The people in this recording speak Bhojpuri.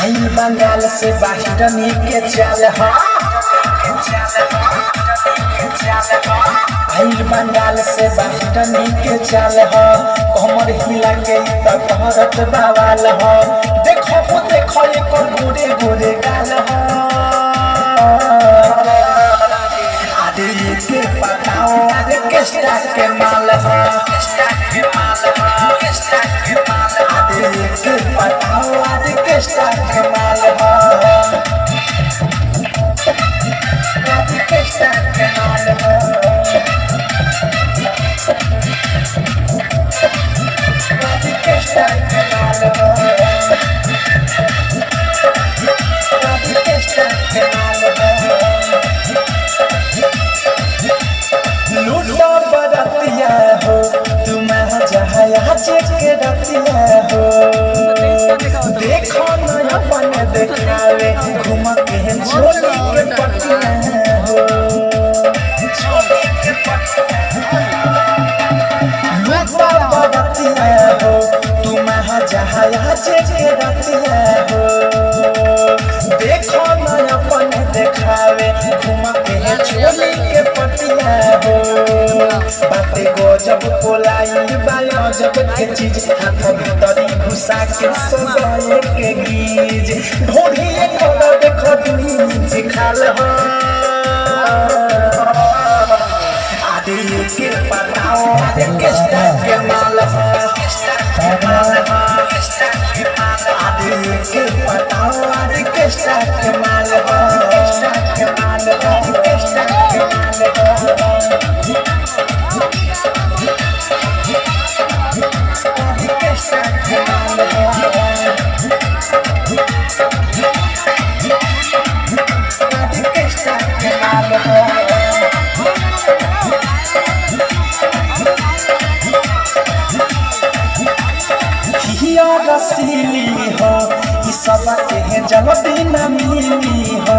आई बंगाल से बास्टनी के चाल हो आई बंगाल से बास्टनी के चाल हो कमर हिला के तहरत बवाल हो देखो एक गोरे गोरे गाल हो आदि के पताओ आदि केस्टा के माल हो आदि के पताओ आदि केस्टा के माल हो आदि केस्टा के माल हो आदि केस्टा के माल हो आदि केस्टा के माल हो लूटा बरतिया हो तुम जहाया के रतिया हो देखो न अपन देखावे घूम के झोली के पटिया हो लूटा बरतिया हो तुम जहाया के रतिया हो देखो न अपन देखावे घूम के झोली के पटिया हो बाते गजब कोलाई बायो जब के चीज हाथ भीतरी घुसा के सजाए के गीज ढोढ़ी कोना देखो नीचे खाल हो आदि के पताओ आदि केस्टा के माल हो आदि के पताओ आदि केस्टा के माल हो केस्टा के माल हो केस्टा के माल हो रसीली हो सब के जल्दी न मिली हो